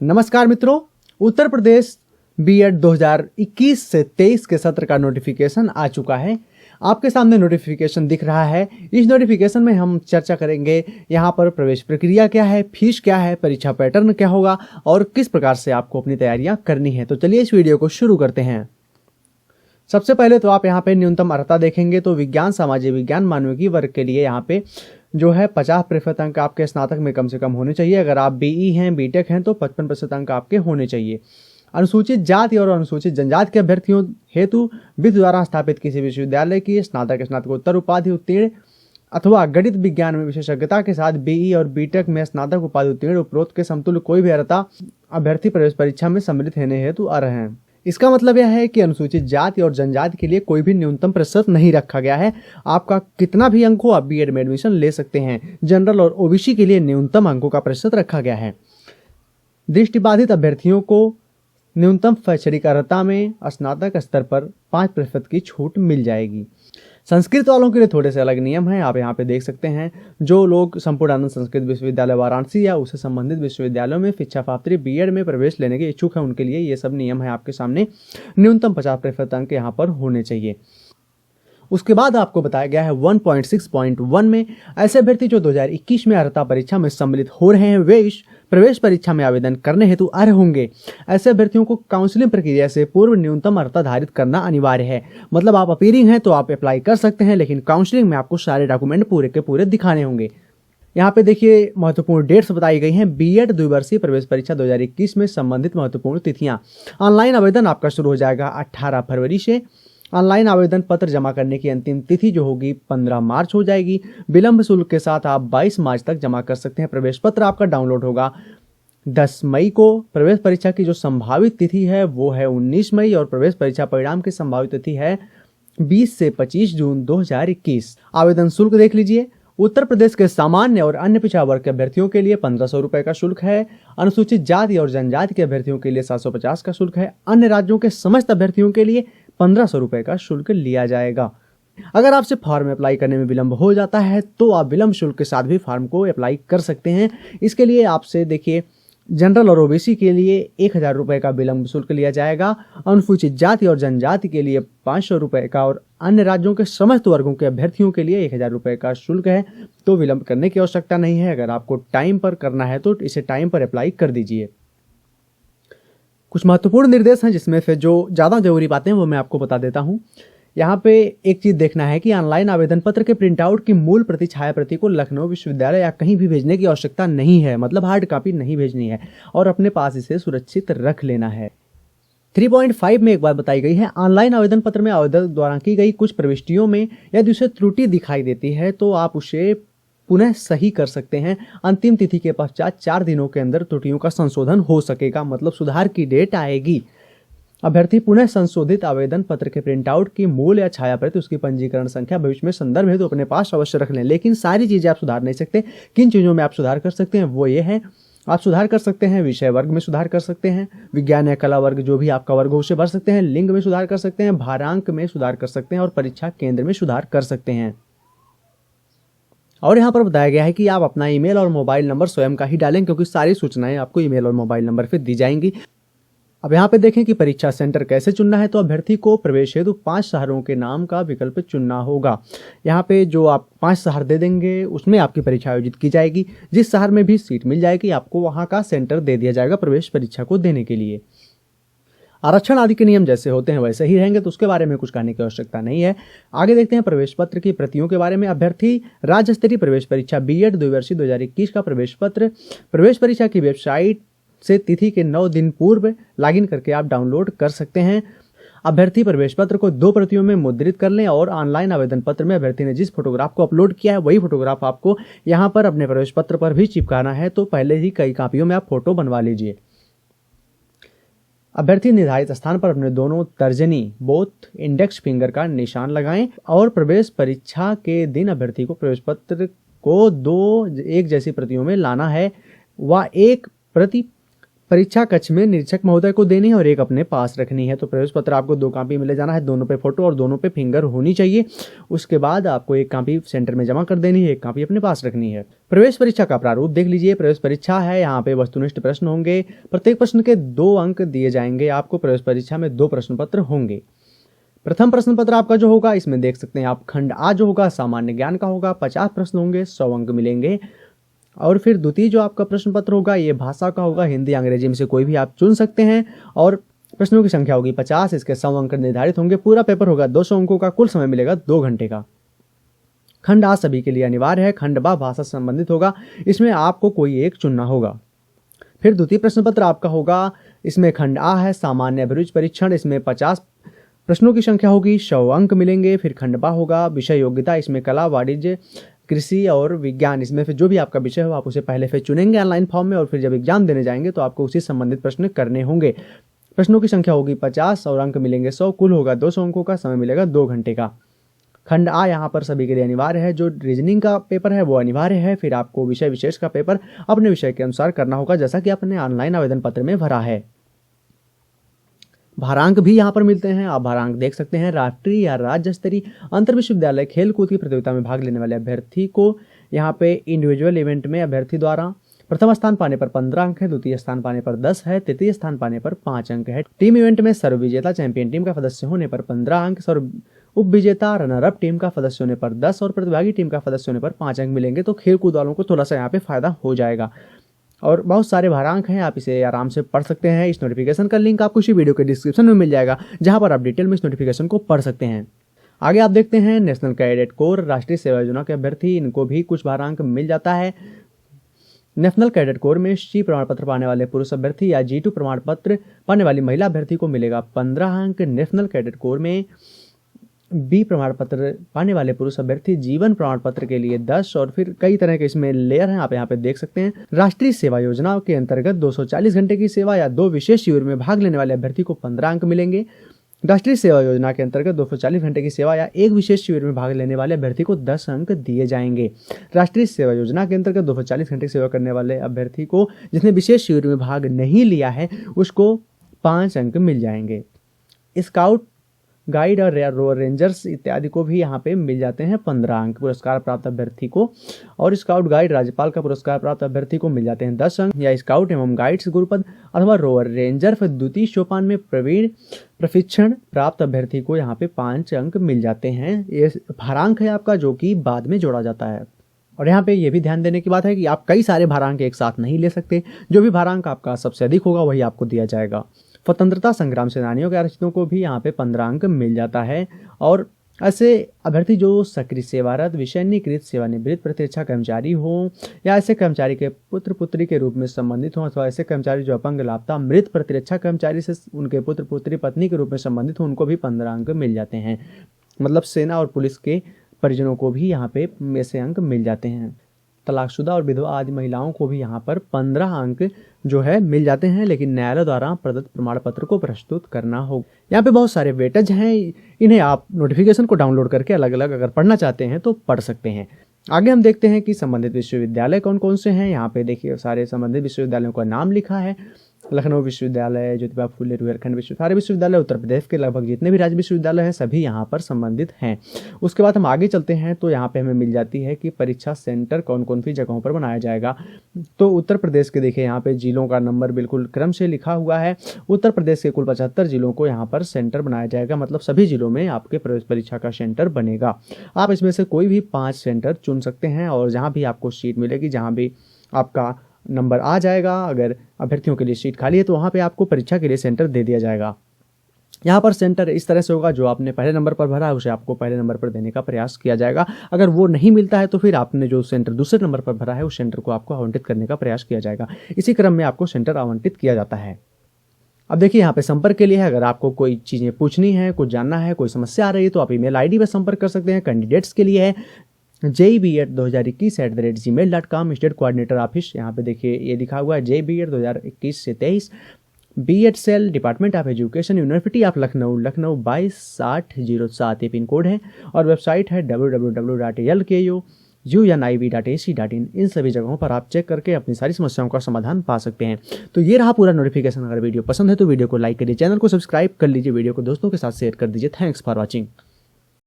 नमस्कार मित्रों, उत्तर प्रदेश बीएड 2021 से 23 के सत्र का नोटिफिकेशन आ चुका है। आपके सामने नोटिफिकेशन दिख रहा है। इस नोटिफिकेशन में हम चर्चा करेंगे यहाँ पर प्रवेश प्रक्रिया क्या है, फीस क्या है, परीक्षा पैटर्न क्या होगा और किस प्रकार से आपको अपनी तैयारियां करनी है। तो चलिए इस वीडियो को शुरू करते हैं। सबसे पहले तो आप यहाँ पे न्यूनतम अर्हता देखेंगे तो विज्ञान, सामाजिक विज्ञान, मानविकी वर्ग के लिए यहाँ पे जो है 50% अंक आपके स्नातक में कम से कम होने चाहिए। अगर आप बीई हैं, बीटेक हैं तो 55% अंक आपके होने चाहिए। अनुसूचित जाति और अनुसूचित जनजाति के अभ्यर्थियों हेतु विधि द्वारा स्थापित किसी विश्वविद्यालय की स्नातक, स्नातकोत्तर उपाधि उत्तीर्ण अथवा गणित विज्ञान में विशेषज्ञता के साथ बीई और बीटेक में स्नातक उपाधि उत्तीर्ण उपरोक्त के समतुल्य कोई भी अर्हता अभ्यर्थी प्रवेश परीक्षा में सम्मिलित होने हेतु अर्ह हैं। इसका मतलब यह है कि अनुसूचित जाति और जनजाति के लिए कोई भी न्यूनतम प्रतिशत नहीं रखा गया है। आपका कितना भी अंक हो आप बीएड में एडमिशन ले सकते हैं। जनरल और ओबीसी के लिए न्यूनतम अंकों का प्रतिशत रखा गया है। दृष्टिबाधित अभ्यर्थियों को न्यूनतम शैक्षणिक अर्हता में स्नातक स्तर पर 5% की छूट मिल जाएगी। संस्कृत वालों के लिए थोड़े से अलग नियम हैं, आप यहाँ पे देख सकते हैं। जो लोग संपूर्णानंद संस्कृत विश्वविद्यालय वाराणसी या उससे संबंधित विश्वविद्यालयों में शिक्षा प्राप्ति बीएड में प्रवेश लेने के इच्छुक हैं, उनके लिए ये सब नियम है आपके सामने। न्यूनतम 50% अंक यहाँ पर होने चाहिए। उसके बाद आपको बताया गया है 1.6.1 में ऐसे अभ्यर्थी जो 2021 में अर्हता परीक्षा में सम्मिलित हो रहे हैं वे इस प्रवेश परीक्षा में आवेदन करने हेतु अर्ह होंगे। ऐसे अभ्यर्थियों को काउंसलिंग प्रक्रिया से पूर्व न्यूनतम अर्हता धारित करना अनिवार्य है। मतलब आप अपीयरिंग हैं तो आप अप्लाई कर सकते हैं, लेकिन काउंसलिंग में आपको सारे डॉक्यूमेंट पूरे के पूरे दिखाने होंगे। यहाँ पे देखिए महत्वपूर्ण डेट्स बताई गई हैं। बीएड द्विवर्षीय प्रवेश परीक्षा 2021 में संबंधित महत्वपूर्ण तिथियां। ऑनलाइन आवेदन आपका शुरू हो जाएगा 18 फरवरी से। ऑनलाइन आवेदन पत्र जमा करने की अंतिम तिथि जो होगी 15 मार्च हो जाएगी। विलंब शुल्क के साथ आप 22 मार्च तक जमा कर सकते हैं। प्रवेश पत्र आपका डाउनलोड होगा 10 मई को। प्रवेश परीक्षा की जो संभावित तिथि है वो है 19 मई और प्रवेश परीक्षा परिणाम की संभावित तिथि है 20 से 25 जून 2021। आवेदन शुल्क देख लीजिए। उत्तर प्रदेश के सामान्य और अन्य पिछड़ा वर्ग के अभ्यर्थियों के लिए 1500 रुपए का शुल्क है। अनुसूचित जाति और जनजाति के अभ्यर्थियों के लिए 750 का शुल्क है। अन्य राज्यों के समस्त अभ्यर्थियों के लिए 1500 रुपए का शुल्क लिया जाएगा। अगर आपसे फॉर्म अप्लाई करने में विलंब हो जाता है तो आप विलंब शुल्क के साथ भी फॉर्म को अप्लाई कर सकते हैं। इसके लिए आपसे देखिए जनरल और ओबीसी के लिए 1000 रुपए का विलंब शुल्क लिया जाएगा। अनुसूचित जाति और जनजाति के लिए 500 रुपए का और अन्य राज्यों के समस्त वर्गों के अभ्यर्थियों के लिए 1000 रुपए का शुल्क है। तो विलंब करने की आवश्यकता नहीं है। अगर आपको टाइम पर करना है तो इसे टाइम पर अप्लाई कर दीजिए। कुछ महत्वपूर्ण निर्देश हैं जिसमें से जो ज़्यादा जरूरी बातें हैं वो मैं आपको बता देता हूँ। यहाँ पे एक चीज़ देखना है कि ऑनलाइन आवेदन पत्र के प्रिंट आउट की मूल प्रति, छाया प्रति को लखनऊ विश्वविद्यालय या कहीं भी भेजने की आवश्यकता नहीं है। मतलब हार्ड कॉपी नहीं भेजनी है और अपने पास इसे सुरक्षित रख लेना है। 3.5 में एक बात बताई गई है, ऑनलाइन आवेदन पत्र में आवेदक द्वारा की गई कुछ प्रविष्टियों में यदि उसे त्रुटि दिखाई देती है तो आप उसे पुनः सही कर सकते हैं। अंतिम तिथि के पश्चात 4 दिनों के अंदर त्रुटियों का संशोधन हो सकेगा। मतलब सुधार की डेट आएगी। अभ्यर्थी पुनः संशोधित आवेदन पत्र के प्रिंट आउट की मूल या छाया प्रति, उसकी पंजीकरण संख्या भविष्य में संदर्भ है तो अपने पास अवश्य रख लें। लेकिन सारी चीजें आप सुधार नहीं सकते। किन चीजों में आप सुधार कर सकते हैं वो ये है, आप सुधार कर सकते हैं विषय वर्ग में सुधार कर सकते हैं, विज्ञान या कला वर्ग जो भी आपका वर्ग हो उसे भर सकते हैं, लिंग में सुधार कर सकते हैं, भारांक में सुधार कर सकते हैं और परीक्षा केंद्र में सुधार कर सकते हैं। और यहाँ पर बताया गया है कि आप अपना ईमेल और मोबाइल नंबर स्वयं का ही डालें, क्योंकि सारी सूचनाएं आपको ईमेल और मोबाइल नंबर पर दी जाएंगी। अब यहाँ पे देखें कि परीक्षा सेंटर कैसे चुनना है। तो अभ्यर्थी को प्रवेश हेतु 5 शहरों के नाम का विकल्प चुनना होगा। यहाँ पे जो आप 5 शहर दे देंगे उसमें आपकी परीक्षा आयोजित की जाएगी। जिस शहर में भी सीट मिल जाएगी आपको वहाँ का सेंटर दे दिया जाएगा प्रवेश परीक्षा को देने के लिए। आरक्षण आदि के नियम जैसे होते हैं वैसे ही रहेंगे, तो उसके बारे में कुछ कहने की आवश्यकता नहीं है। आगे देखते हैं प्रवेश पत्र की प्रतियों के बारे में। अभ्यर्थी राज्य स्तरीय प्रवेश परीक्षा बीएड द्विवर्षीय 2021 का प्रवेश पत्र प्रवेश परीक्षा की वेबसाइट से तिथि के 9 दिन पूर्व लॉगिन करके आप डाउनलोड कर सकते हैं। अभ्यर्थी प्रवेश पत्र को 2 प्रतियों में मुद्रित कर लें और ऑनलाइन आवेदन पत्र में अभ्यर्थी ने जिस फोटोग्राफ को अपलोड किया है वही फोटोग्राफ आपको यहाँ पर अपने प्रवेश पत्र पर भी चिपकाना है। तो पहले ही कई कॉपियों में आप फोटो बनवा लीजिए। अभ्यर्थी निर्धारित स्थान पर अपने दोनों तर्जनी बोथ इंडेक्स फिंगर का निशान लगाएं और प्रवेश परीक्षा के दिन अभ्यर्थी को प्रवेश पत्र को 2 एक जैसी प्रतियों में लाना है। वह एक प्रति परीक्षा कक्ष में निरीक्षक महोदय को देनी है और एक अपने पास रखनी है। तो प्रवेश पत्र आपको 2 कॉपी में ले जाना है, दोनों पे फोटो और दोनों पे फिंगर होनी चाहिए। उसके बाद आपको एक कॉपी सेंटर में जमा कर देनी है, एक कॉपी अपने पास रखनी है। प्रवेश परीक्षा का प्रारूप देख लीजिए। प्रवेश परीक्षा है, यहाँ पे वस्तुनिष्ठ प्रश्न होंगे, प्रत्येक प्रश्न के 2 अंक दिए जाएंगे। आपको प्रवेश परीक्षा में 2 प्रश्न पत्र होंगे। प्रथम प्रश्न पत्र आपका जो होगा, इसमें देख सकते हैं आप खंड आ जो होगा सामान्य ज्ञान का होगा, 50 प्रश्न होंगे, 100 अंक मिलेंगे। और फिर द्वितीय जो आपका प्रश्न पत्र होगा ये भाषा का होगा, हिंदी अंग्रेजी में से कोई भी आप चुन सकते हैं और प्रश्नों की संख्या होगी 50, इसके 100 अंक निर्धारित होंगे। पूरा पेपर होगा 200 अंकों का, कुल समय मिलेगा 2 घंटे का। खंड आ सभी के लिए अनिवार्य है, खंड बा भाषा से संबंधित होगा, इसमें आपको कोई एक चुनना होगा। फिर द्वितीय प्रश्न पत्र आपका होगा, इसमें खंड आ है सामान्य अभिरुचि परीक्षण, इसमें 50 प्रश्नों की संख्या होगी, 100 अंक मिलेंगे। फिर खंड बा होगा विषय योग्यता, इसमें कला, वाणिज्य, कृषि और विज्ञान, इसमें फिर जो भी आपका विषय हो आप उसे पहले फिर चुनेंगे ऑनलाइन फॉर्म में और फिर जब एग्जाम देने जाएंगे तो आपको उसी संबंधित प्रश्न करने होंगे। प्रश्नों की संख्या होगी 50 और अंक मिलेंगे 100, कुल होगा 200 अंकों का, समय मिलेगा 2 घंटे का। खंड आ यहाँ पर सभी के लिए अनिवार्य है, जो रीजनिंग का पेपर है वो अनिवार्य है। फिर आपको विषय विशेष का पेपर अपने विषय के अनुसार करना होगा, जैसा कि आपने ऑनलाइन आवेदन पत्र में भरा है। भारांक भी यहाँ पर मिलते हैं, आप भारांक देख सकते हैं। राष्ट्रीय या राज्य स्तरीय अंतर विश्वविद्यालय खेल कूद की प्रतियोगिता में भाग लेने वाले अभ्यर्थी को यहाँ पे इंडिविजुअल इवेंट में अभ्यर्थी द्वारा प्रथम स्थान पाने पर 15 अंक है, द्वितीय स्थान पाने पर 10 है, तृतीय स्थान पाने पर 5 अंक है। टीम इवेंट में सर्व विजेता चैंपियन टीम का सदस्य होने पर 15 अंक, सर्व उप विजेता रनर अप टीम का सदस्य होने पर 10 और प्रतिभागी टीम का सदस्य होने पर 5 अंक मिलेंगे। तो खेल कूद वालों को थोड़ा सा यहाँ पे फायदा हो जाएगा और बहुत सारे भारांक हैं, आप इसे आराम से पढ़ सकते हैं। इस नोटिफिकेशन का लिंक आपको इसी वीडियो के डिस्क्रिप्शन में मिल जाएगा, जहां पर आप डिटेल में इस नोटिफिकेशन को पढ़ सकते हैं। आगे आप देखते हैं नेशनल कैडेट कोर राष्ट्रीय सेवा योजना के अभ्यर्थी, इनको भी कुछ भारांक मिल जाता है। नेशनल कैडेट कोर में सी प्रमाण पत्र पाने वाले पुरुष अभ्यर्थी या G2 प्रमाण पत्र पाने वाली महिला अभ्यर्थी को मिलेगा 15 अंक। नेशनल कैडेट कोर में बी प्रमाण पत्र पाने वाले पुरुष अभ्यर्थी जीवन प्रमाण पत्र के लिए 10 और फिर कई तरह के इसमें लेयर हैं, आप यहाँ पे देख सकते हैं। राष्ट्रीय सेवा योजना के अंतर्गत 240 घंटे की सेवा या 2 विशेष शिविर में भाग लेने वाले अभ्यर्थी को 15 अंक मिलेंगे। राष्ट्रीय सेवा योजना के अंतर्गत 240 घंटे की सेवा या 1 विशेष शिविर में भाग लेने वाले अभ्यर्थी को 10 अंक दिए जाएंगे। राष्ट्रीय सेवा योजना के अंतर्गत 240 घंटे की सेवा करने वाले अभ्यर्थी को जिसने विशेष शिविर में भाग नहीं लिया है उसको 5 अंक मिल जाएंगे। स्काउट गाइड और रेंजर्स इत्यादि को भी यहाँ पे मिल जाते हैं 15 अंक पुरस्कार प्राप्त अभ्यर्थी को, और स्काउट गाइड राज्यपाल का पुरस्कार प्राप्त अभ्यर्थी को मिल जाते हैं 10 अंक। या स्काउट एवं गाइड्स गुरुपद अथवा रोवर रेंजर फिर द्वितीय सोपान में प्रवीण प्रशिक्षण प्राप्त अभ्यर्थी को यहाँ पे 5 अंक मिल जाते हैं। ये भारांक है आपका, जो कि बाद में जोड़ा जाता है। और यहाँ पे ये भी ध्यान देने की बात है कि आप कई सारे भारांक एक साथ नहीं ले सकते, जो भी भारांक आपका सबसे अधिक होगा वही आपको दिया जाएगा। स्वतंत्रता संग्राम सेनानियों के आरक्षितों को भी यहाँ पे 15 अंक मिल जाता है। और ऐसे अभ्यर्थी जो सक्रिय सेवारत विषयनीकृत सेवानिवृत्त प्रतिरक्षा कर्मचारी हो या ऐसे कर्मचारी के पुत्र पुत्री के रूप में संबंधित हो अथवा ऐसे कर्मचारी जो अपंग लापता मृत प्रतिरक्षा कर्मचारी से उनके पुत्र पुत्री पत्नी के रूप में संबंधित हो, उनको भी 15 अंक मिल जाते हैं। मतलब सेना और पुलिस के परिजनों को भी यहाँ पे ऐसे अंक मिल जाते हैं। तलाकशुदा और विधवा आदि महिलाओं को भी यहाँ पर 15 अंक जो है मिल जाते हैं, लेकिन न्यायालय द्वारा प्रदत्त प्रमाण पत्र को प्रस्तुत करना होगा। यहाँ पे बहुत सारे वेटेज हैं, इन्हें आप नोटिफिकेशन को डाउनलोड करके अलग अलग अगर पढ़ना चाहते हैं तो पढ़ सकते हैं। आगे हम देखते हैं कि संबंधित विश्वविद्यालय कौन कौन से हैं। यहाँ पे देखिए सारे संबंधित विश्वविद्यालयों का नाम लिखा है। लखनऊ विश्वविद्यालय, ज्योतिबा फुले रुहेलखंड सारे विश्वविद्यालय उत्तर प्रदेश के लगभग जितने भी राज्य विश्वविद्यालय हैं सभी यहाँ पर संबंधित हैं। उसके बाद हम आगे चलते हैं तो यहाँ पे हमें मिल जाती है कि परीक्षा सेंटर कौन कौन सी जगहों पर बनाया जाएगा। तो उत्तर प्रदेश के देखिए यहाँ पे जिलों का नंबर बिल्कुल क्रम से लिखा हुआ है। उत्तर प्रदेश के कुल 75 जिलों को यहाँ पर सेंटर बनाया जाएगा, मतलब सभी जिलों में आपके प्रवेश परीक्षा का सेंटर बनेगा। आप इसमें से कोई भी 5 सेंटर चुन सकते हैं और जहाँ भी आपको सीट मिलेगी, जहाँ भी आपका नंबर आ जाएगा, अगर अभ्यर्थियों के लिए सीट खाली है तो वहाँ पे आपको परीक्षा के लिए सेंटर दे दिया जाएगा। यहाँ पर सेंटर इस तरह से होगा, जो आपने पहले नंबर पर भरा है उसे आपको पहले नंबर पर देने का प्रयास किया जाएगा। अगर वो नहीं मिलता है तो फिर आपने जो सेंटर दूसरे नंबर पर भरा है उस सेंटर को आपको आवंटित करने का प्रयास किया जाएगा। इसी क्रम में आपको सेंटर आवंटित किया जाता है। अब देखिए यहाँ पे संपर्क के लिए है, अगर आपको कोई चीज़ें पूछनी है, कुछ जानना है, कोई समस्या आ रही है तो आप ईमेल ID पर संपर्क कर सकते हैं। कैंडिडेट्स के लिए है JEB@2021@gmail.com। स्टेट कोऑर्डिनेटर ऑफिस यहाँ पे देखिए ये लिखा हुआ है JEB 2021 से 23। BEd cell department of education university of Lucknow 226007 ये पिन कोड है। और वेबसाइट है www.lku UNIV.ac.in, इन सभी जगहों पर आप चेक करके अपनी सारी समस्याओं का समाधान पा सकते हैं। तो ये रहा पूरा नोटिफिकेशन। अगर वीडियो पसंद है तो वीडियो को लाइक करिए, चैनल को सब्सक्राइब कर लीजिए, वीडियो को दोस्तों के साथ शेयर कर दीजिए। Thanks for watching.